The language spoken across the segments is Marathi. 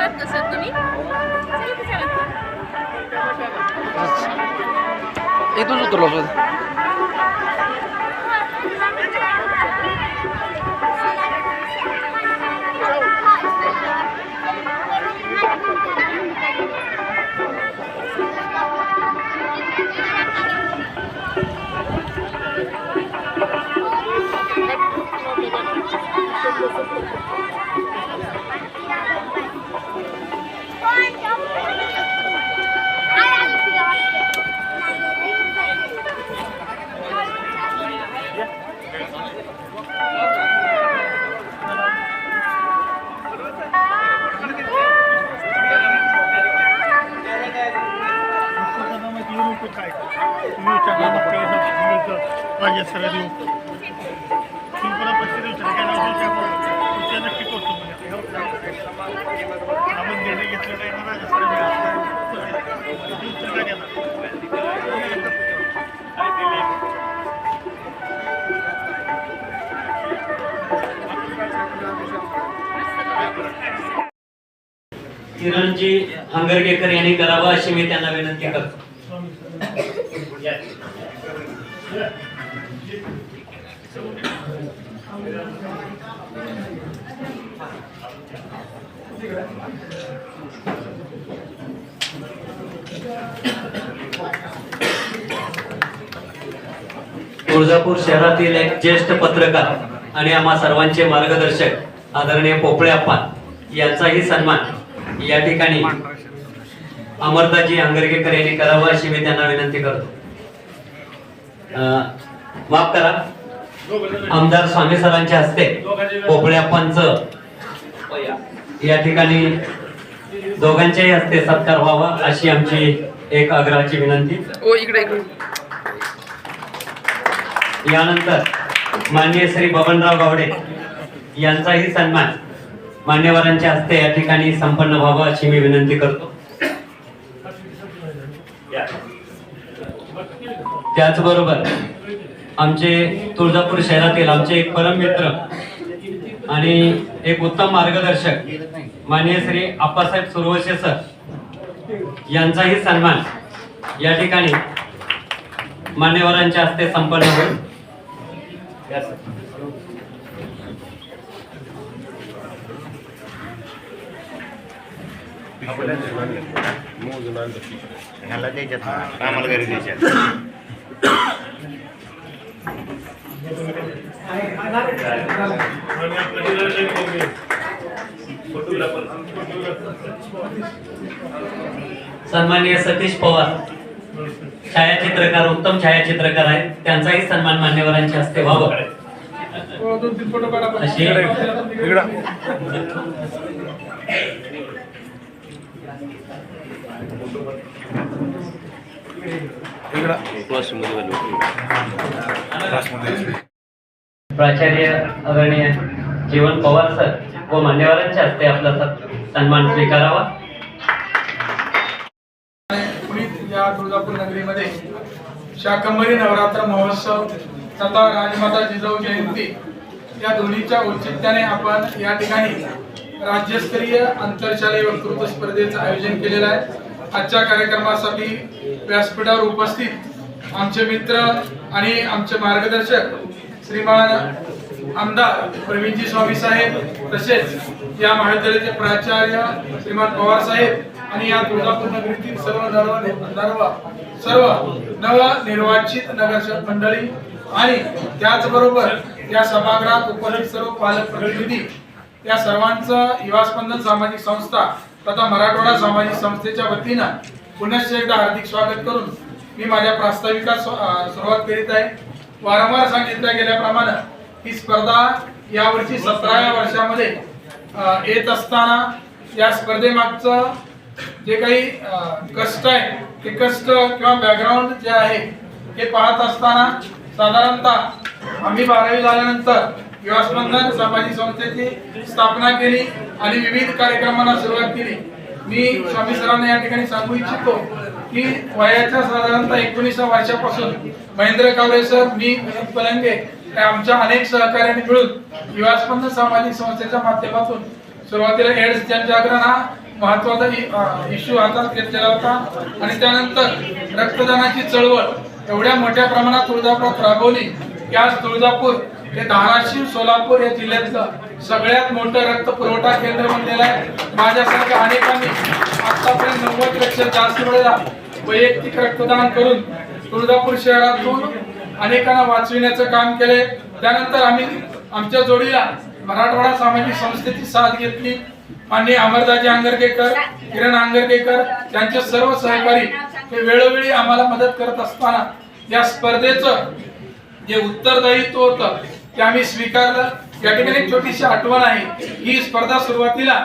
आहात कसं तुम्ही? इथूनच उतरलो होतो. किरणजी हंगरगेकर यांनी करावं अशी मी त्यांना विनंती करतो. तुळजापूर शहरातील एक ज्येष्ठ पत्रकार आणि आम्हा सर्वांचे मार्गदर्शक आदरणीय पोपळे अप्पा यांचाही सन्मान या ठिकाणी अमरदाजी हंगरगेकर यांनी करावा अशी मी त्यांना विनंती करतो. माफ करा, आमदार स्वामी सरांच्या हस्ते पोपळे अप्पांचं या ठिकाणी दोघांच्याही हस्ते सत्कार व्हावा अशी आमची एक आग्रहाची विनंती. यानंतर माननीय श्री बबनराव गावडे यांचाही सन्मान मान्यवरांच्या हस्ते या ठिकाणी संपन्न व्हावा अशी मी विनंती करतो. त्याचबरोबर आमचे तुळजापूर शहरातील आमचे एक परम मित्र आणि एक उत्तम मार्गदर्शक माननीय श्री आप्पासाहेब सुरवसे सर यांचाही सन्मान या ठिकाणी मान्यवरांच्या हस्ते संपन्न होईल. आम्हाला घरी द्यायच्यात. सन्माननीय सतीश पवार छायाचित्रकार, उत्तम छायाचित्रकार आहेत, त्यांचाही सन्मान मान्यवरांच्या हस्ते व्हावा अशी प्राचार्य आदरणीय जीवन पवार सर व मान्यवरांच्या हस्ते आपला सन्मान स्वीकारावा. या तुळजापूर नगरीमध्ये शाकंभरी नवरात्र महोत्सव तथा राजमाता जिजाऊ जयंती या दोन्हीच्या औचित्याने आपण या ठिकाणी राज्यस्तरीय आंतरशालेय वक्तृत्व स्पर्धेचं आयोजन केलेलं आहे. आजच्या कार्यक्रमासाठी व्यासपीठावर उपस्थित आमचे मित्र आणि आमचे मार्गदर्शक श्रीमान आमदार प्रवीणजी स्वामी साहेब, तसेच या महाविद्यालयाचे प्राचार्य श्रीमान पवार साहेब आणि या तुळजापूर नगरीतील सर्व नवनिर्वाचित नगरसेवक मंडळी आणि त्याचबरोबर या सभागृहात उपस्थित सर्व पालक प्रतिनिधी, या सर्वांचं युवा स्पंदन सामाजिक संस्था तथा मराठवाडा सामाजिक संस्थेच्या वतीनं पुनश्च एकदा हार्दिक स्वागत करून मी माझ्या प्रास्ताविकास सुरुवात करीत आहे. वारंवार सांगितल्या गेल्याप्रमाणे ही स्पर्धा यावर्षी 17व्या वर्षामध्ये येत असताना या स्पर्धेमागचं जे काही कष्ट आहे ते कष्ट किंवा बॅकग्राऊंड जे आहे हे पाहत असताना साधारणतः आम्ही 12वी झाल्यानंतर युवा स्पंदन सामाजिक संस्थेची स्थापना केली आणि विविध कार्यक्रमांना सुरुवात केली. मी स्वामी सरांना या ठिकाणी सांगू इच्छितो की वयाच्या साधारणतः 19व्या वर्षापासून महेंद्र कावरे सर, मी पलंगे आमच्या अनेक सहकार्यांनी मिळून युवा स्पंदन सामाजिक संस्थेच्या माध्यमातून सुरुवातीला एड्स जनजागरण हा महत्वाचा इश्यू हातात घेतलेला होता आणि त्यानंतर रक्तदानाची चळवळ एवढ्या मोठ्या प्रमाणात तुळजापुरात राबवली की आज तुळजापूर हे धाराशिव सोलापूर या जिल्ह्यातलं सगळ्यात मोठं रक्त पुरवठा केंद्र बनलेलं आहे। माझ्यासारख्या अनेकांनी आतापर्यंत 90पेक्षा जास्त वेळेला वैयक्तिक रक्तदान करून तुळजापूर शहरातून अनेकांना वाचविण्याचं काम केले। त्यानंतर आम्ही आमच्या जोडीला मराठवाडा सामाजिक संस्थेची साथ घेतली। माननीय अमरदाजी आंगरगेकर, किरण आंगरगेकर त्यांचे सर्व सहकारी हे वेळोवेळी आम्हाला मदत करत असताना या स्पर्धेचं जे उत्तरदायित्व होतं ते आम्ही स्वीकारलं। या ठिकाणी एक छोटीशी आठवण आहे, ही स्पर्धा सुरुवातीला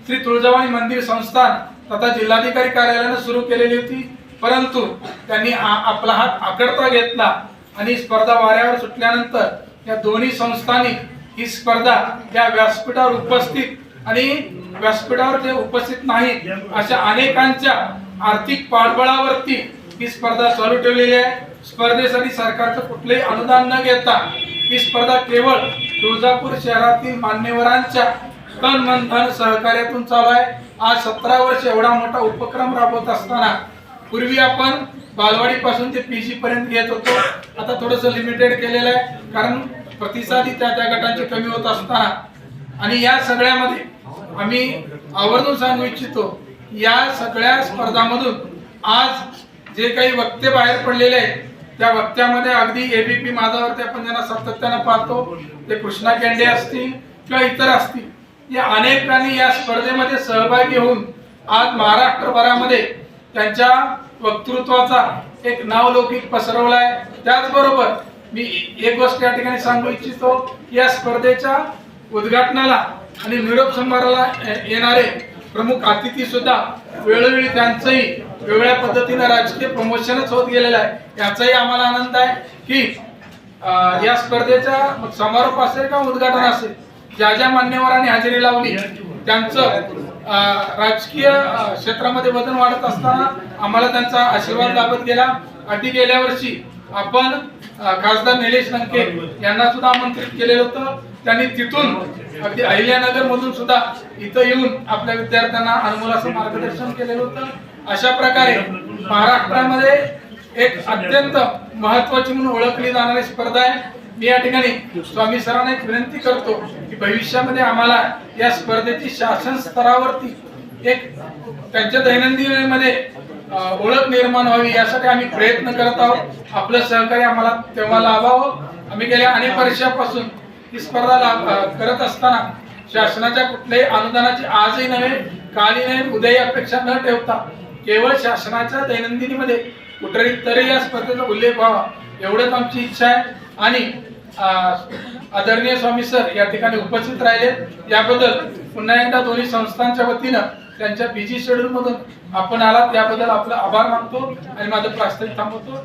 श्री तुळजाभवानी मंदिर संस्थान तथा जिल्हाधिकारी कार्यालयाने सुरू केलेली होती, परंतु त्यांनी आपला हात आखडता घेतला आणि स्पर्धा वाऱ्यावर सुटल्यानंतर या दोन्ही संस्थांनी ही स्पर्धा या व्यासपीठावर उपस्थित आणि व्यासपीठावर जे उपस्थित नाहीत अशा अनेकांच्या आर्थिक पाठबळावरती ही स्पर्धा चालू ठेवलेली आहे। स्पर्धेसाठी सरकारचं कुठलेही अनुदान न घेता ही स्पर्धा केवळ तुळजापूर शहरातील मान्यवरांच्या तन मन धन सहकार्यातून चालू आहे। आज 17 वर्ष एवढा मोठा उपक्रम राबवत असताना पूर्वी आपण बालवाडी पासून ते पीजी पर्यंत घेत होतो, आता थोडंसं लिमिटेड केलेलं आहे कारण प्रतिसादी त्या गटांचे कमी होत असताना आणि या सगळ्यामध्ये आम्ही आवर्जून सांगू इच्छितो, या सगळ्या स्पर्धांमधून आज जे काही वक्ते बाहेर पडलेले आहेत त्या वक्त्यामध्ये अगदी एबीपी माझावरती आपण ज्यांना सातत्यानं पाहतो ते कृष्णा केंडे असतील किंवा इतर असतील, या अनेकांनी या स्पर्धेमध्ये सहभागी होऊन आज महाराष्ट्रभरामध्ये त्यांच्या वक्तृत्वाचा एक नावलौकिक पसरवला आहे। त्याचबरोबर मी एक गोष्ट या ठिकाणी सांगू इच्छितो, या स्पर्धेच्या उद्घाटनाला आणि निरोप समारंभाला येणारे प्रमुख अतिथी सुद्धा वेळोवेळी त्यांचंही वेगळ्या पद्धतीने राजकीय प्रमोशनच होत गेलेलं आहे। याचाही आम्हाला आनंद आहे की या स्पर्धेचा समारोप असेल किंवा उद्घाटन असेल, ज्या ज्या मान्यवरांनी हजेरी लावली त्यांचं राजकीय क्षेत्रामध्ये वजन वाढत असताना आम्हाला त्यांचा आशीर्वाद लाभत गेला। अगदी गेल्या वर्षी आपण खासदार निलेश लंके यांना सुद्धा आमंत्रित केलेलं होतं, त्यांनी तिथून अगदी अहिल्यानगर मधून सुद्धा इथं येऊन आपल्या विद्यार्थ्यांना अनमोलाचं मार्गदर्शन केलेलं होतं। अशा प्रकारे महाराष्ट्रामध्ये एक अत्यंत महत्वाची म्हणून ओळखली जाणारी स्पर्धा आहे। मी या ठिकाणी स्वामी सरांना एक विनंती करतो की भविष्यामध्ये आम्हाला या स्पर्धेची शासन स्तरावरती एक त्यांच्या दैनंदिनीमध्ये ओळख निर्माण व्हावी यासाठी आम्ही प्रयत्न करत आहोत। आपलं सहकार्य आम्हाला तेव्हा लाभावं। आम्ही गेल्या अनेक वर्षापासून ही स्पर्धा करत असताना शासनाच्या कुठल्याही अनुदानाची आजही नव्हे कालही नव्हे उद्याही अपेक्षा न ठेवता केवळ शासनाच्या दैनंदिनीमध्ये कुठेतरी तरी या स्पर्धेचा उल्लेख व्हावा एवढंच आमची इच्छा आहे। आणि आदरणीय स्वामी सर या ठिकाणी उपस्थित राहिले याबद्दल पुन्हा एकदा दोन्ही संस्थांच्या वतीनं त्यांच्या बिझी शेड्यूल मधून आपण आलात याबद्दल आपला आभार मानतो आणि माझं प्रास्ताविक थांबवतो।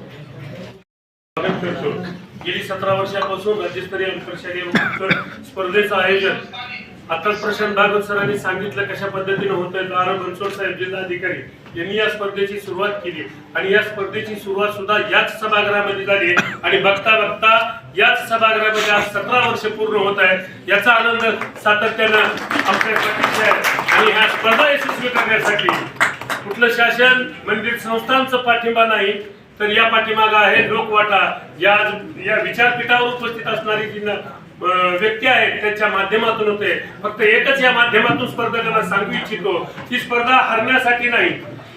गेली 17 वर्षापासून राज्यस्तरीय आंतरशालेय स्पर्धेचं आयोजन आता प्रशांत भागवत सरांनी सांगितलं कशा पद्धतीने होत आहे। आर बनसोड साहेब जिल्हाधिकारी यांनी या स्पर्धेची सुरुवात केली आणि या स्पर्धेची सुरुवात सुद्धा याच सभागृहामध्ये झाली आणि बघता बघता याच सभागृहामध्ये आज 17 वर्ष पूर्ण होत आहे। याचा आनंद सातत्यानं आपल्या पाठीशी आहे आणि ह्या स्पर्धा यशस्वी करण्यासाठी कुठलं शासन मंदिर संस्थांचं पाठिंबा नाही तर या पाठीमागं आहे लोकवाटा। या विचारपीठावर उपस्थित असणारी जी व्यक्ती आहेत त्यांच्या माध्यमातून होते। फक्त एकच या माध्यमातून स्पर्धकांना सांगू इच्छितो की स्पर्धा हरण्यासाठी नाही,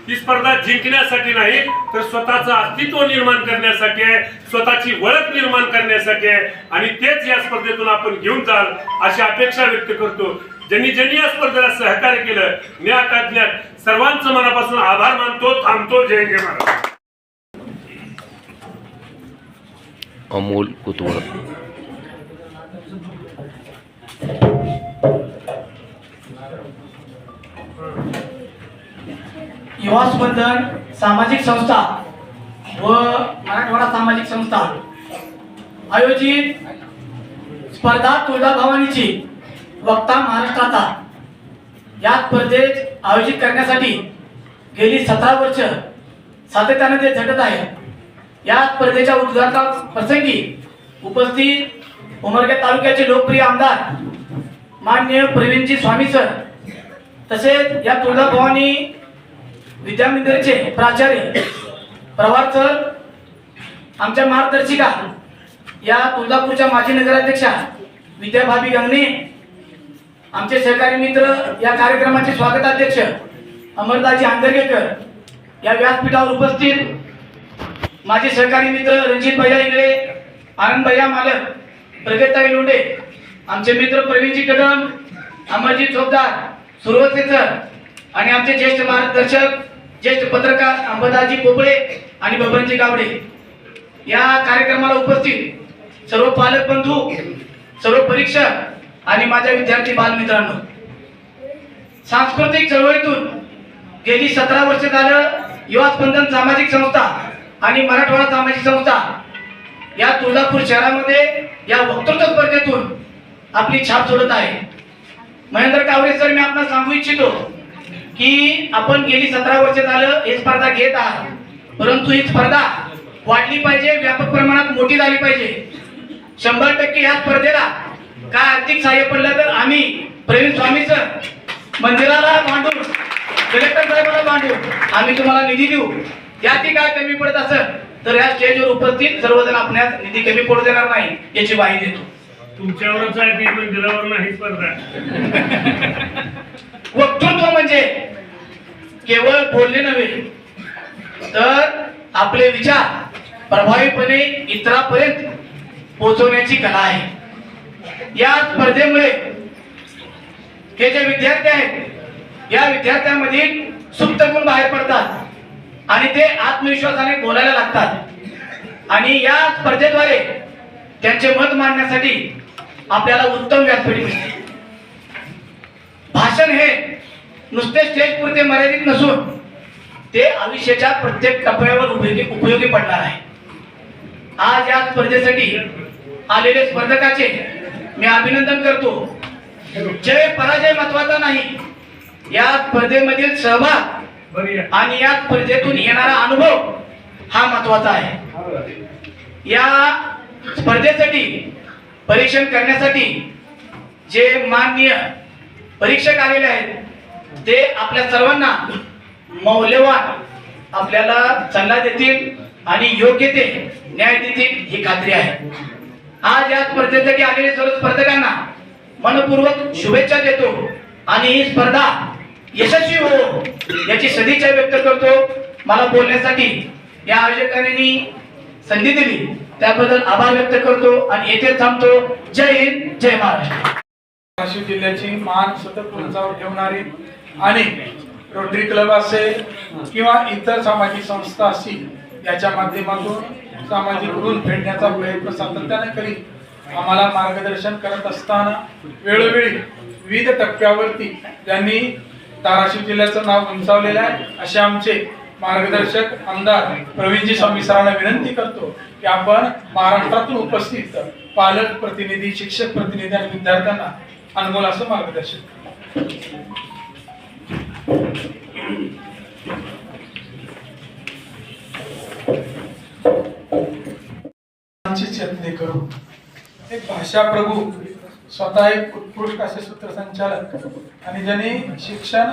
ही स्पर्धा जिंकण्यासाठी नाही तर स्वतःचं अस्तित्व निर्माण करण्यासाठी आहे, स्वतःची ओळख निर्माण करण्यासाठी आहे आणि तेच या स्पर्धेतून आपण घेऊन जाल अशी अपेक्षा व्यक्त करतो। ज्यांनी या स्पर्धेला सहकार्य केलं मी सर्वांचं मनापासून आभार मानतो। थांबतो। जय जय महाराज। अमोल कुतवळ। युवा स्पंदन सामाजिक संस्था व मराठवाडा सामाजिक संस्था आयोजित स्पर्धा तुळजाभवानीची वक्ता महाराष्ट्राचा या स्पर्धेत आयोजित करण्यासाठी गेली 17 वर्ष सातत्याने ते झटत आहे। या स्पर्धेच्या उद्घाटन प्रसंगी उपस्थित उमरगा तालुक्याचे लोकप्रिय आमदार माननीय प्रवीणजी स्वामी सर तसेच या तुळजाभवानी विद्यामंदिरचे प्राचार्य प्रभात सर, आमच्या मार्गदर्शिका या तुळजापूरच्या माजी नगराध्यक्षा विद्याभाभी गंगणे, आमचे सहकारी मित्र या कार्यक्रमाचे स्वागताध्यक्ष अमरदाजी आंदरगेकर, या व्यासपीठावर उपस्थित माझे सहकारी मित्र रणजित भैया इंगळे, आनंद भैया मालक, प्रगतताई लोंढे, आमचे मित्र प्रवीणजी कदम, अमरजीत चोपदार, सुरवसे सर आणि आमचे ज्येष्ठ मार्गदर्शक, ज्येष्ठ पत्रकार अंबादासजी पोपळे आणि बबनजी गावडे, या कार्यक्रमाला उपस्थित सर्व पालक बंधू, सर्व परीक्षक आणि माझ्या विद्यार्थी बालमित्रांनो, सांस्कृतिक चळवळीतून गेली 17 वर्ष झालं युवा स्पंदन सामाजिक संस्था आणि मराठवाडा सामाजिक संस्था या तुळजापूर शहरामध्ये या वक्तृत्व स्पर्धेतून आपली छाप सोडत आहे. महेंद्र कावरे सर, मी आपल्याला सांगू इच्छितो की आपण गेली 17 वर्ष झालं ही स्पर्धा घेत आहात, परंतु ही स्पर्धा वाढली पाहिजे, व्यापक प्रमाणात मोठी झाली पाहिजे. 100% या स्पर्धेला काय आर्थिक सहाय्य पडलं तर आम्ही प्रवीण स्वामी सर मंदिराला मांडून, कलेक्टर साहेबांना मांडून आम्ही तुम्हाला निधी देऊ. त्याची काय कमी पडत असेल तर या स्टेजवर उपस्थित सर्वजण आपल्यास निधी कमी पडू देणार नाही याची ग्वाही देतो. तुमच्यावरच आहे ती मंदिरावर नाही स्पर्धा. वक्तृत्व म्हणजे केवळ बोलणे नव्हे तर आपले विचार प्रभावीपणे इतरांपर्यंत पोहोचवण्याची कला आहे. या स्पर्धेमुळे हे जे विद्यार्थी आहेत या विद्यार्थ्यांमधील सुप्त गुण बाहेर पडतात आणि ते आत्मविश्वासाने बोलायला लागतात आणि या स्पर्धेद्वारे त्यांचे मत मांडण्यासाठी आपल्याला उत्तम व्यासपीठ मिळते. भाषण हे नुसते स्टेज पुरते मर्यादित नसून ते आयुष्याच्या प्रत्येक टप्प्यावर उपयोगी पडणार आहे. आज या स्पर्धेसाठी आलेले स्पर्धकाचे मी अभिनंदन करतो. जय पराजय महत्वाचा नाही, या स्पर्धेमधील सहभाग आणि या स्पर्धेतून येणारा अनुभव हा महत्वाचा आहे. या स्पर्धेसाठी परीक्षण करण्यासाठी जे माननीय परीक्षक आलेले आहेत ते आपल्या सर्वांना मौल्यवान आपल्याला सल्ला देतील आणि योग्य ते न्याय देतील ही खात्री आहे. आज या स्पर्धेसाठी आलेले सर्व स्पर्धकांना मनपूर्वक शुभेच्छा देतो आणि ही स्पर्धा यशस्वी हो याची सदिच्छा व्यक्त करतो. मला बोलण्यासाठी या आयोजकांनी संधी दिली त्याबद्दल आभार व्यक्त करतो आणि येथे थांबतो. जय हिंद, जय महाराष्ट्र. नाशिक जिल्ह्याची मान सतत उंचावर ठेवणारी आणि रोटरी क्लब असेल किंवा इतर सामाजिक संस्था असतील याच्या माध्यमातून सामाजिक ऋण फेडण्याचा प्रयत्न सातत्याने करीत आम्हाला मार्गदर्शन करत असताना वेळोवेळी विविध टप्प्यावरती त्यांनी धाराशिव जिल्ह्याचं नाव उंचावलेलं आहे. असे आमचे मार्गदर्शक आमदार प्रवीणजी स्वामी सरांना विनंती करतो की आपण महाराष्ट्रातून उपस्थित पालक प्रतिनिधी, शिक्षक प्रतिनिधी आणि विद्यार्थ्यांना अनमोल असं मार्गदर्शन चेतने करू. एक भाषा प्रभू, स्वतः एक उत्कृष्ट असे सूत्रसंचालक आणि ज्यांनी शिक्षण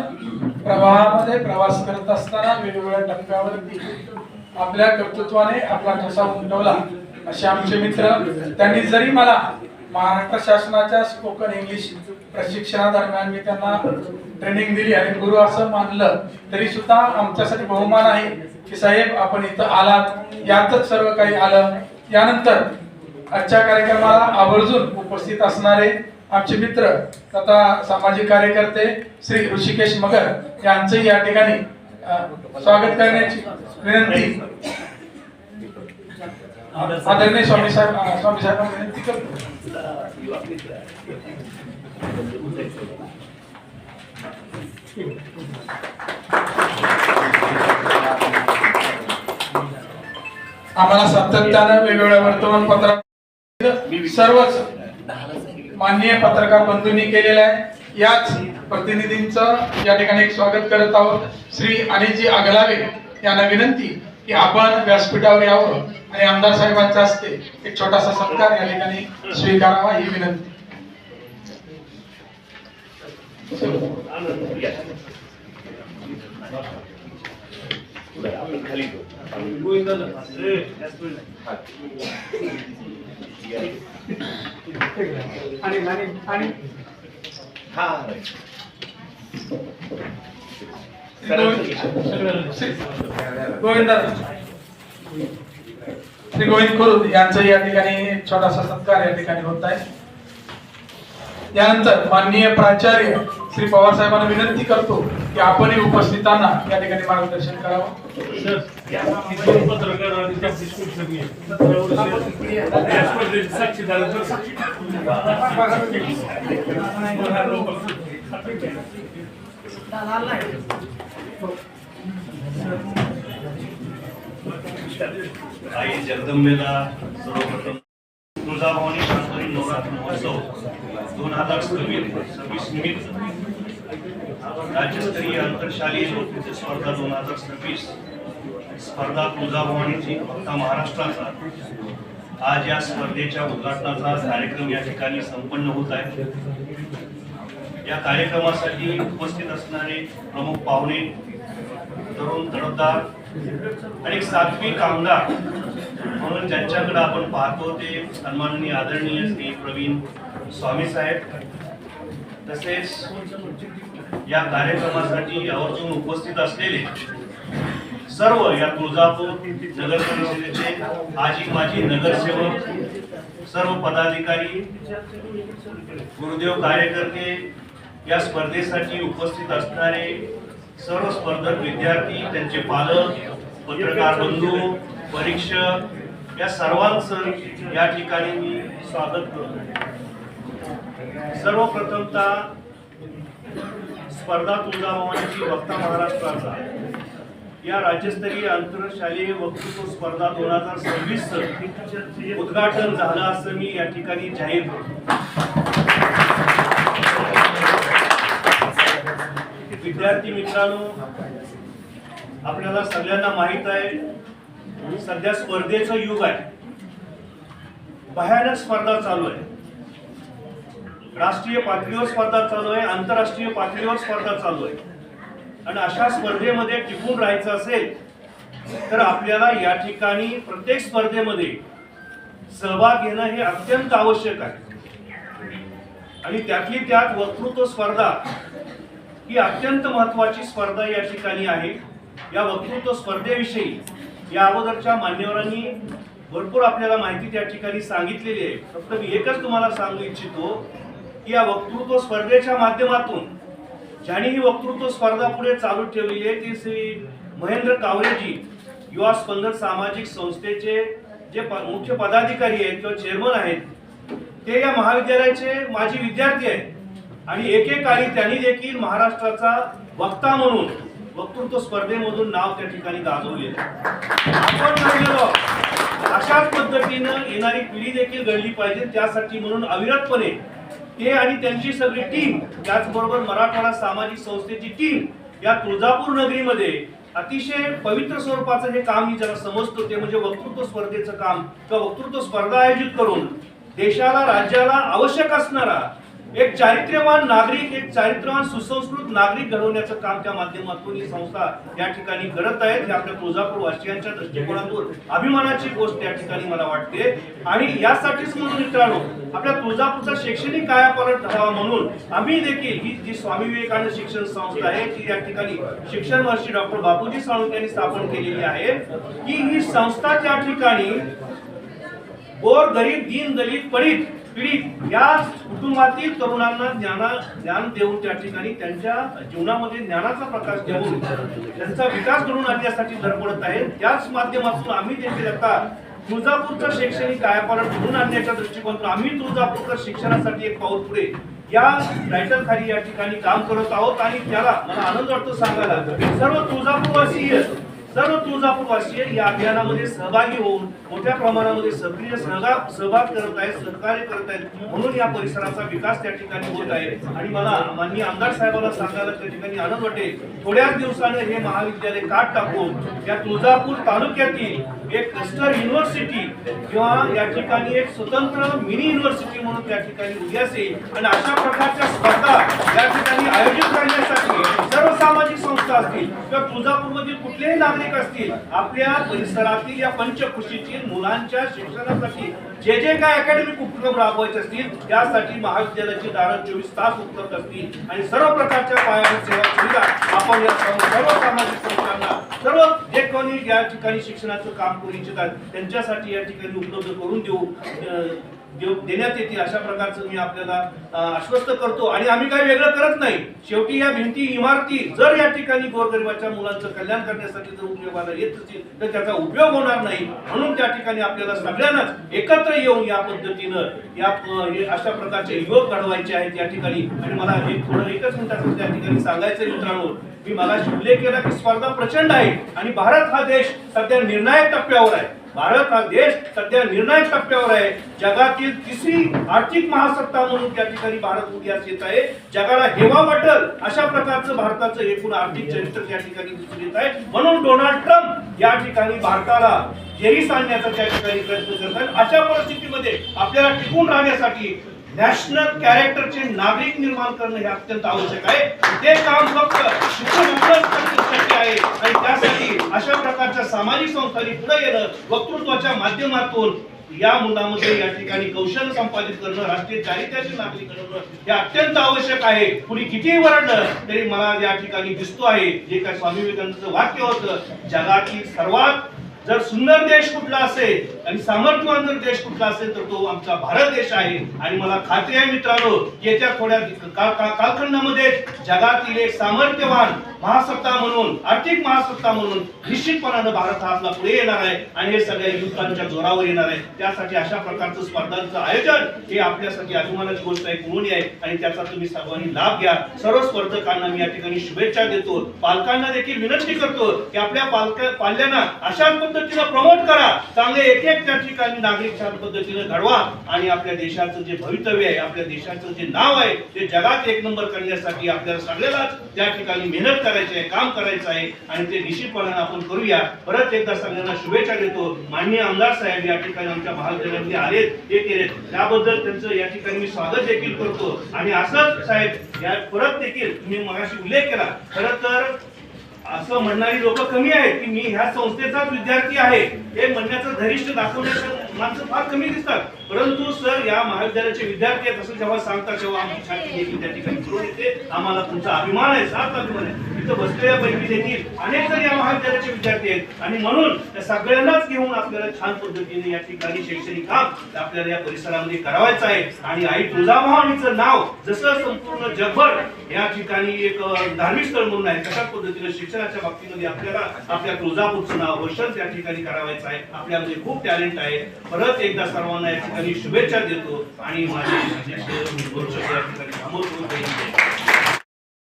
प्रवाहामध्ये प्रवास करत असताना वेगवेगळ्या टप्प्यावरती आपल्या कर्तृत्वाने आपला ठसा उमटवला असे आमचे मित्र. त्यांनी जरी मला महाराष्ट्र शासनाच्या स्पोकन इंग्लिश प्रशिक्षणादरम्यान मी त्यांना ट्रेनिंग दिली आणि गुरु असं मानलं तरी सुद्धा आमच्यासाठी बहुमान आहे की साहेब आपण इथं आलात, यातच सर्व काही आलं. यानंतर आजच्या कार्यक्रमाला आवर्जून उपस्थित असणारे आमचे मित्र तथा सामाजिक कार्यकर्ते श्री ऋषिकेश मगर यांचंही या ठिकाणी स्वागत करण्याची विनंती आदरणीय स्वामी साहेबांना विनंती करतो. आम्हाला सातत्यानं वेगवेगळ्या वर्तमानपत्रात सर्वच माननीय पत्रकार बंधूंनी केलेलं आहे. याच प्रतिनिधींचं या ठिकाणी एक स्वागत करत आहोत. श्री अनिलजी अगलावे यांना विनंती की आपण व्यासपीठावर यावं आणि आमदार साहेबांच्या हस्ते एक छोटासा सत्कार या ठिकाणी स्वीकारावा ही विनंती. आपण खाली घेऊ. हा गोविंद श्री गोविंद खोरुद यांचं या ठिकाणी छोटासा सत्कार या ठिकाणी होत आहे. यानंतर माननीय प्राचार्य श्री पवार साहेबांना विनंती करतो की आपणही उपस्थितांना या ठिकाणी मार्गदर्शन करावं. पत्रकार आणि त्या डिस्क्रिप्शन या स्पर्धेचे साक्षीदार आई जगदंबेला सर्वप्रथम तुळजाभवानी शांतरी नवरात्र महोत्सव 2026 निमित्त राज्यस्तरीय आंतरशालेय वक्तृत्व स्पर्धा 2026 स्पर्धा तुळजाभवानीची फक्त महाराष्ट्राचा आज या स्पर्धेच्या उद्घाटनाचा कार्यक्रम या ठिकाणी संपन्न होत आहे. या कार्यक्रमासाठी उपस्थित असणारे प्रमुख पाहुणे, तरुण तडफदार आणि सात्विक आमदार म्हणून ज्यांच्याकडे आपण पाहतो ते सन्माननीय आदरणीय श्री प्रवीण स्वामी साहेब, तसेच या कार्यक्रमासाठी आवर्जून उपस्थित असलेले सर्व या तुळजापूर नगर परिषदेचे आजी माजी नगरसेवक, सर्व पदाधिकारी, गुरुदेव कार्यकर्ते, या स्पर्धेसाठी उपस्थित असणारे सर्व स्पर्धक विद्यार्थी, त्यांचे पालक, पत्रकार बंधू, परीक्षक, या सर्वांचं या ठिकाणी मी स्वागत करतो. सर्वप्रथमतः स्पर्धा तुळजाभवानीची वक्ता महाराष्ट्राचा या राज्यस्तरीय आंतरशालेय वक्तृत्व स्पर्धा 2026 उद्घाटन झालं असं मी या ठिकाणी जाहीर करतो. विद्यार्थी मित्रांनो, आपल्याला सगळ्यांना माहित आहे सध्या स्पर्धेचं युग आहे. भयानक स्पर्धा चालू आहे. राष्ट्रीय पातळीवर स्पर्धा चालू आहे, आंतरराष्ट्रीय पातळीवर स्पर्धा चालू आहे. आणि अशा स्पर्धेमध्ये टिकून राहायचं असेल तर आपल्याला या ठिकाणी प्रत्येक स्पर्धेमध्ये सहभाग घेणं हे अत्यंत आवश्यक आहे. आणि त्यातली त्यात वक्तृत्व स्पर्धा ही अत्यंत महत्वाची स्पर्धा या ठिकाणी आहे. या वक्तृत्व स्पर्धेविषयी या अगोदरच्या मान्यवरांनी भरपूर आपल्याला माहिती त्या ठिकाणी सांगितलेली आहे. फक्त मी एकच तुम्हाला सांगू इच्छितो की या वक्तृत्व स्पर्धेच्या माध्यमातून ज्यांनी ही वक्तृत्व स्पर्धा पुढे चालू ठेवलेली आहे ते श्री महेंद्र कावरेजी, युवा स्पंदन सामाजिक संस्थेचे जे मुख्य पदाधिकारी आहेत किंवा चेअरमन आहेत, ते या महाविद्यालयाचे माजी विद्यार्थी आहेत. आणि एकेकाळी त्यांनी देखील महाराष्ट्राचा वक्ता म्हणून वक्तृत्व स्पर्धेमधून नाव त्या ठिकाणी गाजवलेलं. आपण ठरलेलो अशाच पद्धतीनं येणारी पिढी देखील घडली पाहिजे. त्यासाठी म्हणून अविरतपणे ते आणि त्यांची सगळी टीम, त्याचबरोबर मराठवाडा सामाजिक संस्थेची टीम या तुळजापूर नगरीमध्ये अतिशय पवित्र स्वरूपाचं हे काम मी ज्याला समजतो ते म्हणजे वक्तृत्व स्पर्धेचं काम किंवा वक्तृत्व स्पर्धा आयोजित करून देशाला, राज्याला आवश्यक असणारा एक चारित्र्यवान नागरिक, एक चारित्र्यवान सुसंस्कृत नागरिक घडवण्याचं काम त्या माध्यमातून ही संस्था या ठिकाणी करत आहे. हे आपल्या तुळजापूर वासियांच्या दृष्टिकोनातून अभिमानाची गोष्ट या ठिकाणी मला वाटते. आणि यासाठीच म्हणून मित्रांनो, आपल्या तुळजापूरचा शैक्षणिक कायापालट व्हावा म्हणून आम्ही देखील ही जी स्वामी विवेकानंद शिक्षण संस्था आहे ती या ठिकाणी शिक्षण महर्षी डॉक्टर बापूजी साळुंखे यांनी स्थापन केलेली आहे. की ही संस्था त्या ठिकाणी गोर गरीब, दीन दलित, पीडित या कुटुंबातील तरुणांना ज्ञान देऊन त्या ठिकाणी त्यांच्या जीवनामध्ये ज्ञानाचा प्रकाश देऊन त्यांचा विकास घडवून आणण्यासाठी धडपडत आहे. त्याच माध्यमातून आम्ही देखील आता तुळजापूरचं शैक्षणिक कायापालट घडवून आणण्याच्या दृष्टिकोनातून आम्ही तुळजापूरच्या शिक्षणासाठी एक पाऊल पुढे या टायटल खाली या ठिकाणी काम करत आहोत. आणि त्याला मला आनंद वाटतो सांगायला सर्व तुळजापूरवासीय सर्व तुळजापूरवासीय या अभियानामध्ये सहभागी होऊन मोठ्या प्रमाणामध्ये सक्रिय सहभाग करत आहेत, सहकार्य करत आहेत. म्हणून या परिसराचा विकास त्या ठिकाणी होत आहे. आणि मला माननीय आमदार साहेबांना सांगायला त्या ठिकाणी आनंद वाटेल, थोड्याच दिवसाने हे महाविद्यालय काट टाकून या तुळजापूर तालुक्यातील एक क्लस्टर युनिव्हर्सिटी किंवा या ठिकाणी एक स्वतंत्र मिनी युनिव्हर्सिटी म्हणून त्या ठिकाणी उदयास येईल. आणि अशा प्रकारच्या स्पर्धा या ठिकाणी आयोजित करण्यासाठी सर्व सामाजिक संस्था असतील किंवा तुळजापूरमधील कुठलेही नागरिक असतील, आपल्या परिसरातील या पंचकृषीतील मुलांच्या शिक्षणासाठी जे जे काय अकॅडमिक उपक्रम राबवायचे असतील त्यासाठी महाविद्यालयाची दारं 24 तास उपलब्ध असतील. आणि सर्व प्रकारच्या पायाभूत सेवा सुविधा आपण या सर्व सामाजिक संस्थांना, सर्व जे कोणी या ठिकाणी शिक्षणाचं काम करू इच्छितात त्यांच्यासाठी या ठिकाणी उपलब्ध करून देण्यात येतील अशा प्रकारचं मी आपल्याला आश्वस्त करतो. आणि आम्ही काही वेगळं करत नाही. शेवटी या भिंती इमारती जर या ठिकाणी गोरगरिबाच्या मुलांचं कल्याण करण्यासाठी जर उपयोगाला येत असतील तर त्याचा उपयोग होणार नाही. म्हणून त्या ठिकाणी आपल्याला सगळ्यांनाच एकत्र येऊन या पद्धतीनं अशा प्रकारचे युवक घडवायचे आहेत या ठिकाणी. आणि मला एकच मिनिटाचं त्या ठिकाणी सांगायचं मित्रांनो, मी मला उल्लेख केला की स्पर्धा प्रचंड आहे आणि भारत हा देश सध्या निर्णायक टप्प्यावर आहे. भारत हा देश सध्या निर्णायक टप्प्यावर आहे. जगातील तिसरी आर्थिक महासत्ता म्हणून त्या ठिकाणी भारत उदयास येत आहे. जगाला हेवा वाटेल अशा प्रकारचं भारताचं एकूण आर्थिक चरित्र त्या ठिकाणी दिसून येत आहे. म्हणून डोनाल्ड ट्रम्प या ठिकाणी भारताला जेरीस आणण्याचा त्या ठिकाणी प्रयत्न करतात. अशा परिस्थितीमध्ये आपल्याला टिकून राहण्यासाठी नॅशनल कॅरेक्टरचे नागरिक निर्माण करणं हे अत्यंत आवश्यक आहे. ते काम फक्त शिक्षण शक्य आहे. आणि त्यासाठी अशा प्रकारच्या सामाजिक संस्थांनी पुढे येणं, वक्तृत्वाच्या माध्यमातून या मुलामध्ये या ठिकाणी कौशल्य संपादित करणं, राष्ट्रीय चारित्र्याचे नागरिक घडवणं हे अत्यंत आवश्यक आहे. कुणी कितीही वरडलं तरी मला या ठिकाणी दिसतो आहे जे काय स्वामी विवेकानंदांचं वाक्य होतं, जगातील सर्वात जर सुंदर देश कुठला असेल आणि सामर्थ्यवान जर देश कुठला असेल तर तो आमचा भारत देश आहे. आणि मला खात्री आहे मित्रांनो, येत्या थोड्या कालखंडामध्ये जगातील एक सामर्थ्यवान महासत्ता म्हणून, आर्थिक महासत्ता म्हणून निश्चितपणानं भारत हा आपला पुढे येणार आहे. आणि हे सगळ्या युवकांच्या जोरावर येणार आहे. त्यासाठी अशा प्रकारचं स्पर्धांचं आयोजन हे आपल्यासाठी अभिमानाची गोष्ट आहे, गुणवणी आहे. आणि त्याचा तुम्ही सर्वांनी लाभ घ्या. सर्व स्पर्धकांना मी या ठिकाणी शुभेच्छा देतो. पालकांना देखील विनंती करतो की आपल्या पाल्यांना अशाच पद्धतीने प्रमोट करा. चांगले एक त्या ठिकाणी नागरिक छान पद्धतीने घडवा. आणि आपल्या देशाचं जे भवितव्य आहे, आपल्या देशाचं जे नाव आहे ते जगात एक नंबर करण्यासाठी आपल्याला सगळ्यालाच त्या ठिकाणी मेहनत करायची आहे, काम करायचं आहे. आणि ते निश्चितपणाने आपण करूया. परत एकदा सगळ्यांना शुभेच्छा देतो. माननीय आमदार साहेब या ठिकाणी आमच्या महाविद्यालयामध्ये आलेत, हे केलेत, त्याबद्दल त्यांचं या ठिकाणी मी स्वागत देखील करतो. आणि असंच साहेब या परत देखील मी मगाशी उल्लेख केला, खरं तर असं म्हणणारी लोक कमी आहेत की मी ह्या संस्थेचाच विद्यार्थी आहे हे म्हणण्याचं धैर्य दाखवण्याचं माणसं फार कमी दिसतात. परंतु सर या महाविद्यालयाचे विद्यार्थी आहेत असं जेव्हा सांगतात तेव्हा आमची छाती देखील त्या ठिकाणी फिरून येते. आम्हाला तुमचा अभिमान आहे, साथ अभिमान आहे. इथं बसलेल्यापैकी देखील अनेक जण या महाविद्यालयाचे विद्यार्थी आहेत. आणि म्हणून त्या सगळ्यांनाच घेऊन आपल्याला छान पद्धतीने या ठिकाणी शैक्षणिक काम आपल्याला या परिसरामध्ये करावायचं आहे. आणि आई तुळजाभवानीचं नाव जसं संपूर्ण जगभर या ठिकाणी एक धार्मिक स्थळ म्हणून आहे, तशाच पद्धतीने शिक्षणाच्या बाबतीमध्ये आपल्याला आपल्या तुळजापूरचं नाव रोशन त्या ठिकाणी करावायचं आहे. आपल्यामध्ये खूप टॅलेंट आहे. परत एकदा सर्वांना या ठिकाणी शुभेच्छा देतो. आणि माझे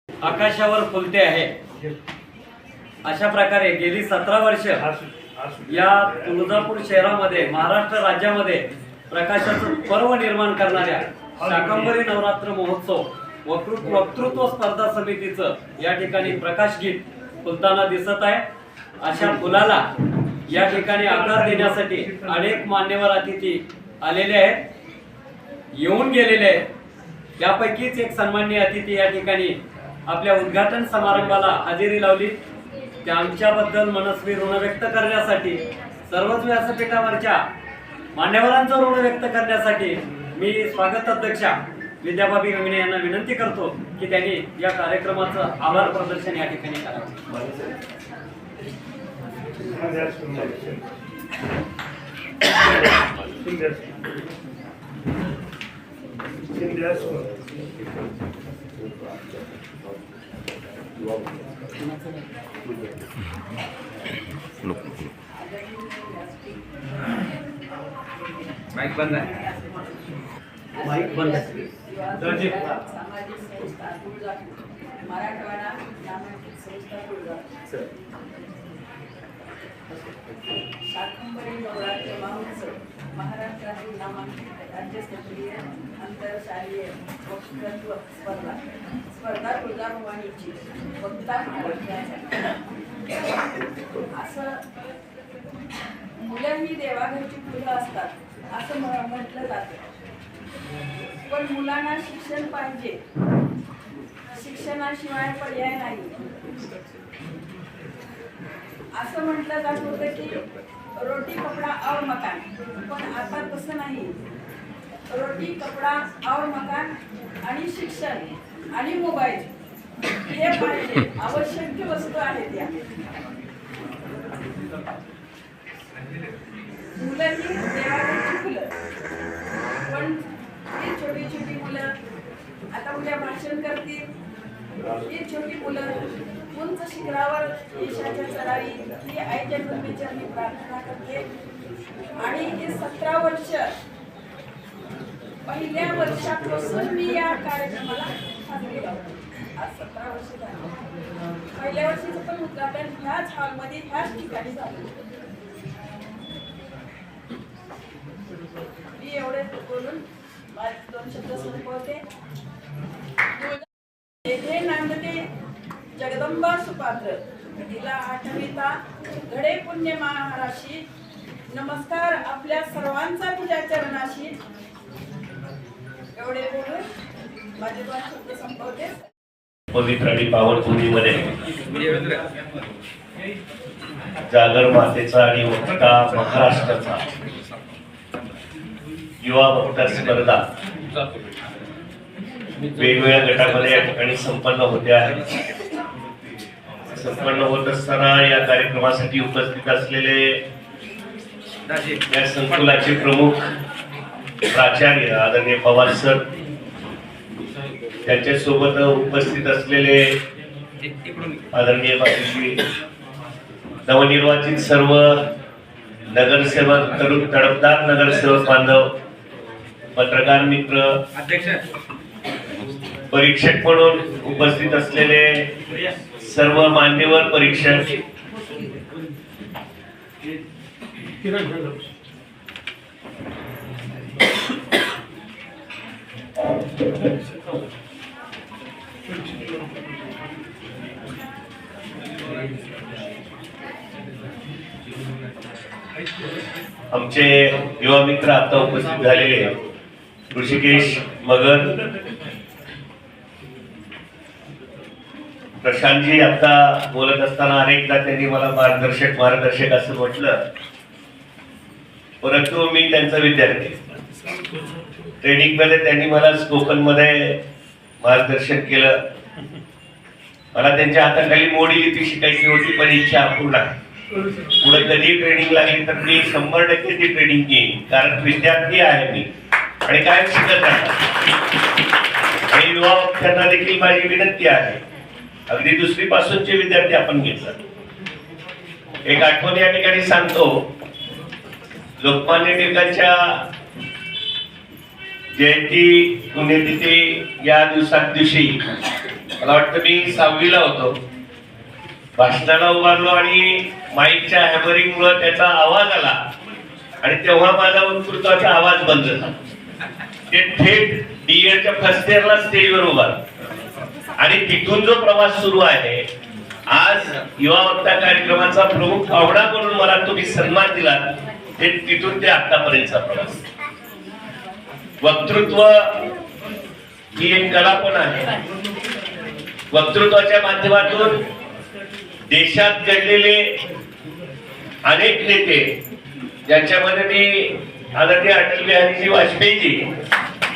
आकाशावर फुलते आहे अशा प्रकारे गेली 17 वर्ष या तुळजापूर शहरामध्ये, महाराष्ट्र राज्यामध्ये प्रकाशाचं पर्व निर्माण करणाऱ्या शाकंभरी नवरात्र महोत्सव वक्तृत्व स्पर्धा समितीचं या ठिकाणी प्रकाश गीत फुलताना दिसत आहे. अशा फुलाला या ठिकाणी आकार देण्यासाठी अनेक मान्यवर अतिथी आलेले आहेत, येऊन गेलेले आहेत. यापैकीच एक सन्माननीय अतिथी या ठिकाणी आपल्या उद्घाटन समारंभाला हजेरी लावली. त्या आमच्याबद्दल मनस्वी ऋण व्यक्त करण्यासाठी, सर्वच व्यासपीठावरच्या मान्यवरांचं ऋण व्यक्त करण्यासाठी मी स्वागत अध्यक्षा विद्याबाबी गंगणे यांना विनंती करतो की त्यांनी या कार्यक्रमाचं आभार प्रदर्शन या ठिकाणी करावं. माईक बंद आहे. माईक बंद आहे. सामाजिक संस्था तुळजापूर, मराठवाडा नामांकित संस्था तुळजापूर. राज्यस्तरीय आंतरशालेय वक्तृत्व स्पर्धा तुळजाभवानीची वक्ता महाराष्ट्रासाठी असं मुलं ही देवाघरची फुलं असतात असं म्हटलं जातं. पण मुलांना शिक्षण पाहिजे, शिक्षणाशिवाय पर्याय नाही असं म्हटलं जात होतं की रोटी कपडा और मकान. पण आता तसं नाही. रोटी कपडा और मकान आणि शिक्षण आणि मोबाईल हे पाहिजे, आवश्यक वस्तू आहेत या. मुलं ही देवाघरची फुलं, पण ही छोटी छोटी मुलं आता उद्या भाषण करतील. ही छोटी मुलं उंच शिखरावर यशाच्या चढाई ही आईच्या कृपेचरणी प्रार्थना करते. आणि हे 17 वर्ष पहिल्या वर्षापासून मी या कार्यक्रमाला हजरी लावते. आज 17 वर्ष झाली. पहिल्या वर्षीचं पण उद्घाटन ह्याच हॉलमध्ये ह्याच ठिकाणी झालं. मी एवढे बोलून माझे 2 शब्द संपवते. येथे नांदते जगदंबा सुपात्र, तिला आठविता घडे पुण्य महाराशी. नमस्कार आपल्या सर्वांचा तुझ्या चरणाशी. एवढे बोलून माझे 2 शब्द संपवते. पवित्र आणि पावन भूमीमध्ये जागर मातेचा आणि वक्ता महाराष्ट्राचा युवा वक्ता स्पर्धा वेगवेगळ्या गटामध्ये या ठिकाणी संपन्न होत्या आहेत. संपन्न होत असताना या कार्यक्रमासाठी उपस्थित असलेले या संकुलाचे प्रमुख प्राचार्य आदरणीय पवार सर, त्यांच्यासोबत उपस्थित असलेले आदरणीय बापूजी, नवनिर्वाचित सर्व नगरसेवक, तडफदार नगरसेवक बांधव, पत्रकार मित्र, परीक्षक म्हणून उपस्थित असलेले सर्व मान्यवर परीक्षक, आमचे युवा मित्र आता उपस्थित झालेले ऋषिकेश मगर, प्रशांतजी आता बोलत असताना अनेकदा त्यांनी मला मार्गदर्शक असं म्हटलं, परंतु मी त्यांचा विद्यार्थी. ट्रेनिंग मध्ये त्यांनी मला स्पोकन मध्ये मार्गदर्शन केलं. मला त्यांच्या हाताखाली मोडी लिपी शिकायची होती, पण इच्छा अपूर्ण आहे. पुढे कधी ट्रेनिंग लागली तर मी 100% ती ट्रेनिंग घेईन, कारण विद्यार्थी आहे मी आणि काय शिकत आहे. आणि युवा वक्त्यांना देखील माझी विनंती आहे, अगदी 2री पासूनचे विद्यार्थी आपण घेतला. एक आठवण या ठिकाणी सांगतो. लोकमान्य टिळकांच्या जयंती पुण्यतिथी या दिवशी मला वाटतं मी 6वीला होतो. भाषणाला उभारलो आणि माईकच्या हॅमरिंग मुळे त्याचा आवाज आला आणि तेव्हा माझा वक्तृत्वाचा आवाज बंद झाला. ते थेट डीएडच्या फर्स्ट इयरला स्टेजवर उभारलो आणि तिथून जो प्रवास सुरू आहे, आज युवा वक्ता कार्यक्रमाचा प्रमुख पाहुणा म्हणून मला तुम्ही सन्मान दिला, ते तिथून ते आतापर्यंतचा प्रवास. वक्तृत्व ही एक कला पण आहे. वक्तृत्वाच्या माध्यमातून देशात घडलेले अनेक नेते, ज्यांच्यामध्ये मी आदरणीय अटल बिहारीजी वाजपेयीजी,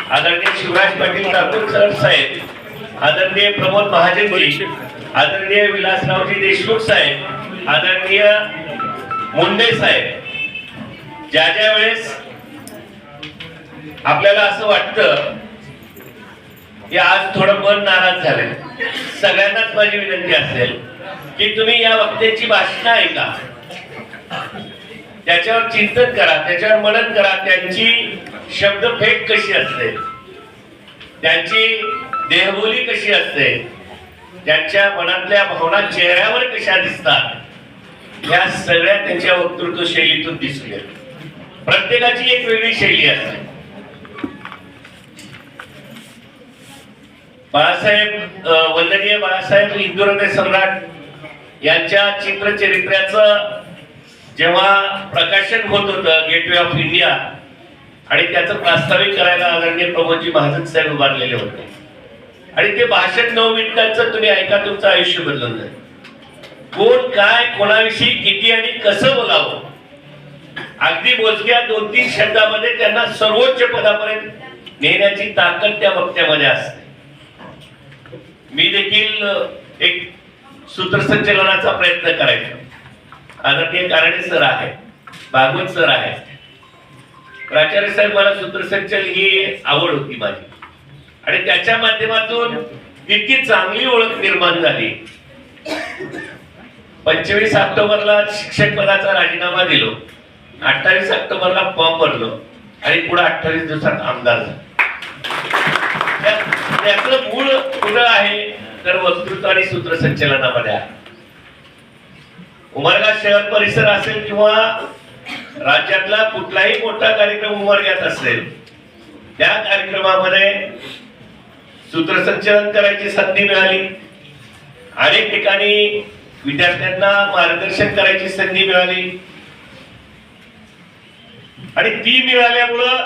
आदरणीय शिवराज पाटील ठाकूर सर साहेब, आदरणीय प्रमोद महाजनजी, आदरणीय विलासरावजी देशमुख साहेब, आदरणीय मुंडे साहेब, ज्या वेळेस आपल्याला असं वाटतं की आज थोडं मन नाराज झालंय, सगळ्यांनाच माझी विनंती असेल की तुम्ही या वक्त्याची भाषणं ऐका, त्याच्यावर चिंतन करा, त्याच्यावर मनन करा. त्यांची शब्दफेक कशी असते, त्यांची देहबोली कशी असते, त्यांच्या मनातल्या भावना चेहऱ्यावर कशा दिसतात, या सगळ्या त्यांच्या वक्तृत्व शैलीतून दिसून येतात. प्रत्येकाची एक वेगळी शैली असते. बाळासाहेब वंदनीय बाळासाहेब हिंदुहृदय सम्राट यांच्या चित्रचरित्राचं जेव्हा प्रकाशन होत होतं गेटवे ऑफ इंडिया आणि त्याचं प्रास्ताविक करायला आदरणीय प्रमोदजी महाजन साहेब उभारलेले होते आणि ते भाषण 9 मिनिटांचं तुम्ही ऐका, तुमचं आयुष्य बदलून जाईल. कोण काय कोणाविषयी किती आणि कसं बोलावं अगदी मोजक्या 2-3 शब्दामध्ये त्यांना सर्वोच्च पदापर्यंत नेण्याची ताकद त्या वक्त्यामध्ये असते. मी देखील एक सूत्रसंचलनाचा प्रयत्न करायचा. आदरणीय कारणे सर आहे, भागवत सर आहे, प्राचार्य साहेब, मला सूत्रसंचल ही आवड होती माझी आणि त्याच्या माध्यमातून इतकी चांगली ओळख निर्माण झाली. 25 ऑक्टोबरला शिक्षक पदाचा राजीनामा दिलो, 28 ऑक्टोबरला फॉर्म भरलो आणि पुढे 28 दिवसात आमदार झालो. त्याचं मूळ कुठं आहे तर वक्तृत्व आणि सूत्रसंचलनामध्ये आहे. उमरगा शहर परिसर असेल किंवा राज्यातला कुठलाही मोठा कार्यक्रम उमरग्यात असेल, त्या कार्यक्रमामध्ये सूत्रसंचलन करायची संधी मिळाली. अनेक ठिकाणी विद्यार्थ्यांना मार्गदर्शन करायची संधी मिळाली आणि ती मिळाल्यामुळं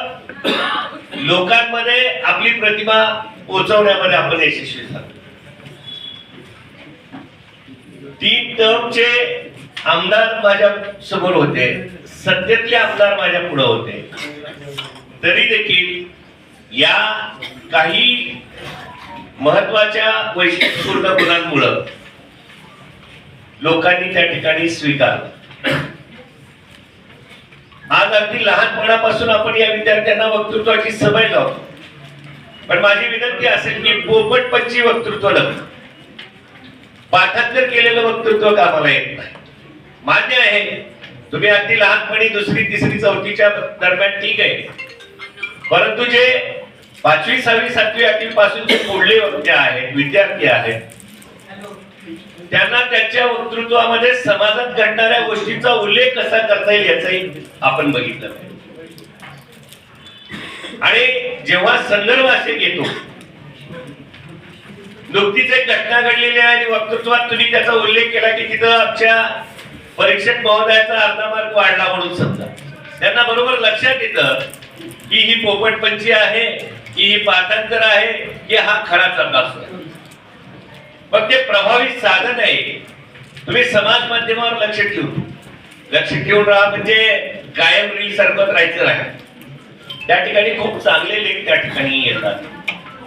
लोकांमध्ये आपली प्रतिमा पोहोचवण्यामध्ये आपण यशस्वी झालो. 3 टर्मचे आमदार माझ्या समोर होते, सत्तेतले आमदार माझ्या पुढे होते, तरी देखील या काही महत्वाच्या वैशिष्ट्यपूर्ण गुणांमुळे लोकांनी त्या ठिकाणी स्वीकारलं. आज अगदी लहानपणापासून आपण या विद्यार्थ्यांना वक्तृत्वाची सवय लावतो, पण माझी विनंती असेल की पोपटपंची वक्तृत्व नको, पाठांतर केलेलं वक्तृत्व कामाला येत नाही. मान्य आहे तुम्ही अगदी लहानपणी 2री, 3री, 4थीच्या दरम्यान ठीक आहे, परंतु जे 5वी, 6वी, 7वी, 8वी पासून जे पुढले वक्ते आहेत, विद्यार्थी आहेत, त्यांना त्यांच्या वक्तृत्वामध्ये समाजात घडणाऱ्या गोष्टींचा उल्लेख कसा करता येईल याचाही आपण बघितलं पाहिजे. आणि जेव्हा संदर्भ असे घेतो, नुकतीच एक घटना घडलेली आहे आणि वक्तृत्वात तुम्ही त्याचा उल्लेख केला की तिथं आमच्या परीक्षक महोदयाचा अर्धा मार्क वाढला म्हणून समजा, त्यांना बरोबर लक्षात येतं की ही पोपटपंची आहे, की ही पाठांतर आहे, की हा खराच अभ्यास आहे. पण ते प्रभावी साधन आहे. तुम्ही समाज माध्यमावर लक्ष ठेवून राहा, म्हणजे कायम रील सरकत राहायचं नाही. त्या ठिकाणी खूप चांगले लेख त्या ठिकाणी येतात.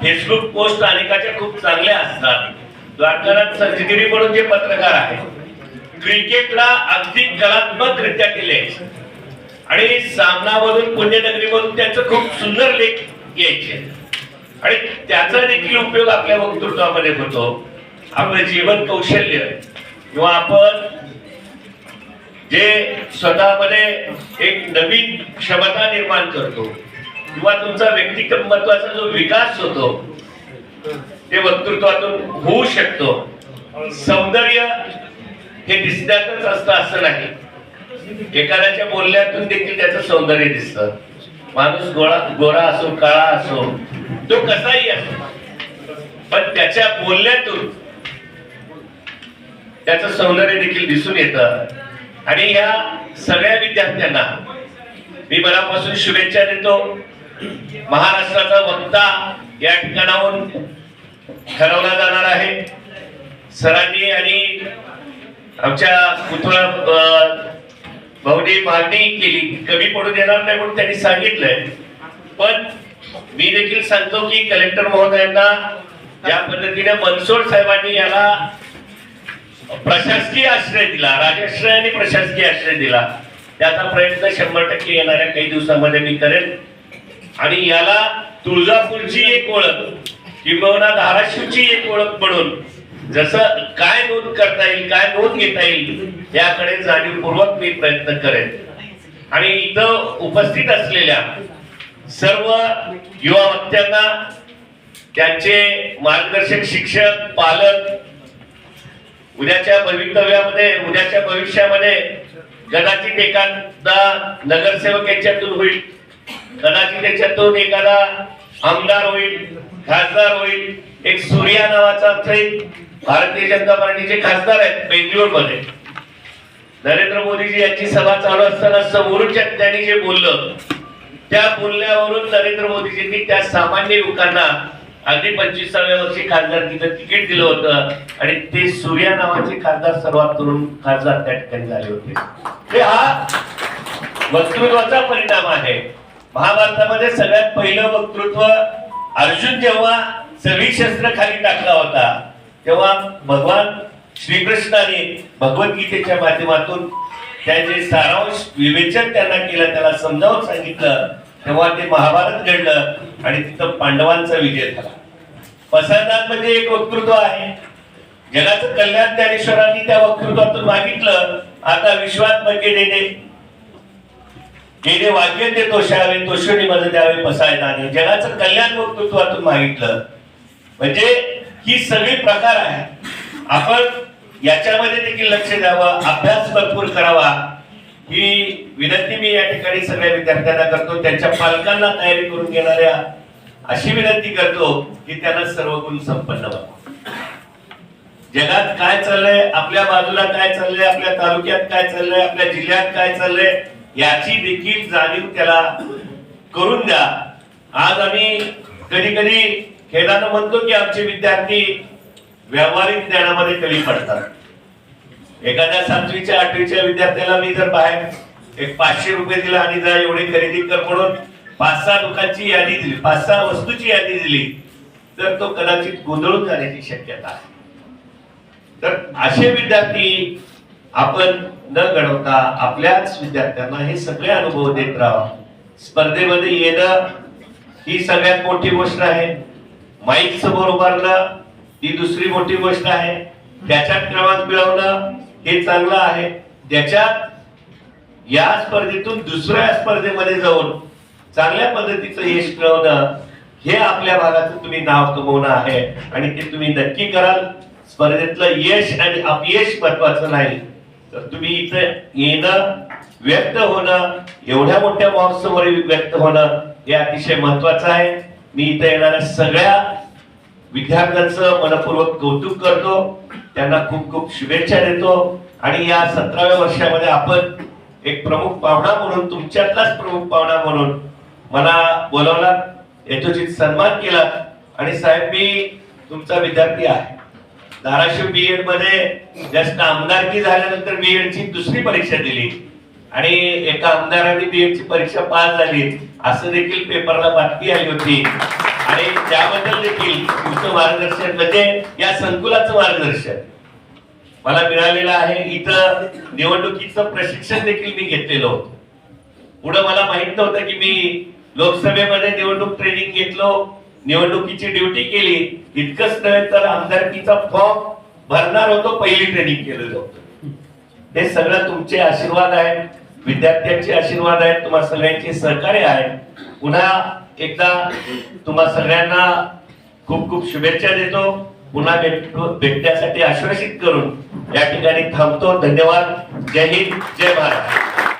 फेसबुक पोस्ट अनेकाच्या खूप चांगल्या असतात. द्वारकानाथ सर्जगिरी म्हणून जे पत्रकार आहेत, क्रिकेटला अगदी कलात्मकरित्या केले आणि सामनामधून पुण्यनगरीमधून त्यांचं खूप सुंदर लेख यायचे आणि त्याचा देखील उपयोग आपल्या वक्तृत्वामध्ये होतो. आपलं जीवन कौशल्य किंवा आपण जे स्वतःमध्ये एक नवीन क्षमता निर्माण करतो किंवा तुमचा व्यक्तिमत्वाचा जो विकास होतो ते वक्तृत्वातून होऊ शकतो. सौंदर्य हे दिसण्यातच असतं असं नाही, एखाद्याच्या बोलण्यातून देखील त्याचं सौंदर्य दिसतं. माणूस गोरा असो, काळा असो, तो कसाही असो, पण त्याच्या बोलण्यातून त्याचं सौंदर्य देखील दिसून येतं. आणि या सगळ्या विद्यार्थ्यांना मी मनापासून शुभेच्छा देतो. महाराष्ट्राचा वक्ता या ठिकाणाहून ठरवला जाणार आहे. सरांनी आणि आमच्या पुतळा भाऊनी मागणी केली, कमी पडू देणार नाही म्हणून त्यांनी सांगितलंय. पण मी देखील सांगतो की कलेक्टर महोदयांना ज्या पद्धतीने मनसोड साहेबांनी याला प्रशासकीय आश्रय दिला, राजश्रय आणि प्रशासकीय आश्रय दिला, त्याचा प्रयत्न 100% येणाऱ्या काही दिवसामध्ये मी करेन. आणि याला तुळजापूरची एक ओळख किंवा धाराशिवची एक ओळख म्हणून जसं काय नोंद करता येईल, काय नोंद घेता येईल याकडे जाणीवपूर्वक मी प्रयत्न करेन. आणि इथं उपस्थित असलेल्या सर्व युवा वक्त्यांना, त्यांचे मार्गदर्शक, शिक्षक, पालक उद्याच्या भविष्यामध्ये कदाचित एखादा नगरसेवक याच्यातून होईल, कदाचित त्याच्यातून एखादा आमदार होईल, खासदार होईल. एक सूर्या नावाचा भारतीय जनता पार्टीचे खासदार आहेत बेंगलोरमध्ये. नरेंद्र मोदीजी यांची सभा चालू असताना समोरून त्यांनी जे बोललं, त्या बोलण्यावरून नरेंद्र मोदीजींनी त्या सामान्य लोकांना अगदी 25व्या वर्षी खासदारकीचं तिकीट दिलं होतं आणि ते सूर्या नावाचे खासदार सर्वात तरुण खासदार त्या ठिकाणी झाले होते. हे हा वक्तृत्वाचा परिणाम आहे. महाभारतामध्ये सगळ्यात पहिलं वक्तृत्व अर्जुन जेव्हा सगळी शस्त्र खाली टाकला होता तेव्हा भगवान श्रीकृष्णाने भगवद्गीतेच्या माध्यमातून त्याचे सारांश विवेचन त्यांना केलं, त्याला समजावून सांगितलं. तेव्हा ते महाभारत घडलं आणि तिथं पांडवांचा विजय झाला. पसायदान एक वक्तृत्व आहे. जगाचं कल्याण ज्ञानेश्वरांनी त्या वक्तृत्वातून मागितलं. आता विश्वात्मके देणे वाक्य ते तोषावे तोषणी मध्ये द्यावे पसायदाने. जगाचं कल्याण वक्तृत्वातून मागितलं. म्हणजे ही सगळी प्रकार आहे. आपण याच्यामध्ये देखील लक्ष द्यावं, अभ्यास भरपूर करावा ही विनंती मी या ठिकाणी सगळ्या विद्यार्थ्यांना करतो. त्यांच्या पालकांना तयारी करून घेणाऱ्या अशी विनंती करतो की त्यांना सर्व गुण संपन्न व्हावं. जगात काय चाललंय, आपल्या बाजूला काय चाललंय, आपल्या तालुक्यात काय चाललंय, आपल्या जिल्ह्यात काय चाललंय याची देखील जाणीव त्याला करून द्या. आज आम्ही कधी कधी खेळानं म्हणतो की आमचे विद्यार्थी व्यावहारिक ज्ञानामध्ये कमी पडतात. एखाद्या 7वीच्या 8वीच्या विद्यार्थ्याला मी जर बाहेर एक 500 रुपये दिला आणि जा एवढी खरेदी कर म्हणून 5-6 दुकानची यादी दिली, 5-6 वस्तूची यादी दिली तर तो कदाचित गोंधळून जाण्याची शक्यता आहे. तर असे विद्यार्थी आपण न घडवता आपल्याच विद्यार्थ्यांना हे सगळे अनुभव देत राहा. स्पर्धेमध्ये येणं ही सगळ्यात मोठी गोष्ट आहे. माईक समोर उभारणं ही दुसरी मोठी गोष्ट आहे. त्याच्यात क्रमांक मिळवणं हे चांगलं आहे. त्याच्यात या स्पर्धेतून दुसऱ्या स्पर्धेमध्ये जाऊन चांगल्या पद्धतीचं यश मिळवणं हे आपल्या भागाचं तुम्ही नाव कमवणं आहे आणि ते तुम्ही नक्की कराल. स्पर्धेतलं यश आणि अपयश महत्वाचं नाही, तर तुम्ही इथं येणं, व्यक्त होणं, एवढ्या मोठ्या महोत्सवावर व्यक्त होणं हे अतिशय महत्वाचं आहे. मी इथं येणाऱ्या सगळ्या विद्यार्थ्यांचं मनपूर्वक कौतुक करतो, त्यांना खूप खूप शुभेच्छा देतो आणि या 17व्या वर्षामध्ये आपण एक प्रमुख पाहुणा म्हणून, तुमच्यातलाच प्रमुख पाहुणा म्हणून मला बोलावला, यथोचित सन्मान केला. आणि साहेब मी तुमचा विद्यार्थी आहे. धाराशिव बीएड मध्ये जस्ट आमदारकी झाल्यानंतर बीएड ची दुसरी परीक्षा दिली आणि एका आमदाराने बीएड ची परीक्षा पास झाली असं देखील पेपरला बातमी आली होती. आणि त्याबद्दल देखील तुमचं मार्गदर्शन म्हणजे या संकुलाचं मार्गदर्शन मला मिळालेलं आहे. इथं निवडणुकीचं प्रशिक्षण देखील मी घेतलेलं होतं. पुढे मला माहित नव्हतं की मी लोकसभेमध्ये निवडणूक ट्रेनिंग घेतलो, निवडणुकीची ड्युटी केली. इतकंच नव्हे तर आमदारकीचा फॉर्म भरणार होतो, पहिली ट्रेनिंग केलेलं होतं. हे सगळं तुमचे आशीर्वाद आहेत, विद्यार्थ्यांचे आशीर्वाद आहेत, तुम्हा सगळ्यांचे सहकार्य आहे. पुन्हा एकदा तुम्हा सगळ्यांना खूप खूप शुभेच्छा देतो. पुन्हा भेटण्यासाठी आश्वासित करून या ठिकाणी थांबतो. धन्यवाद. जय हिंद, जय महाराष्ट्र.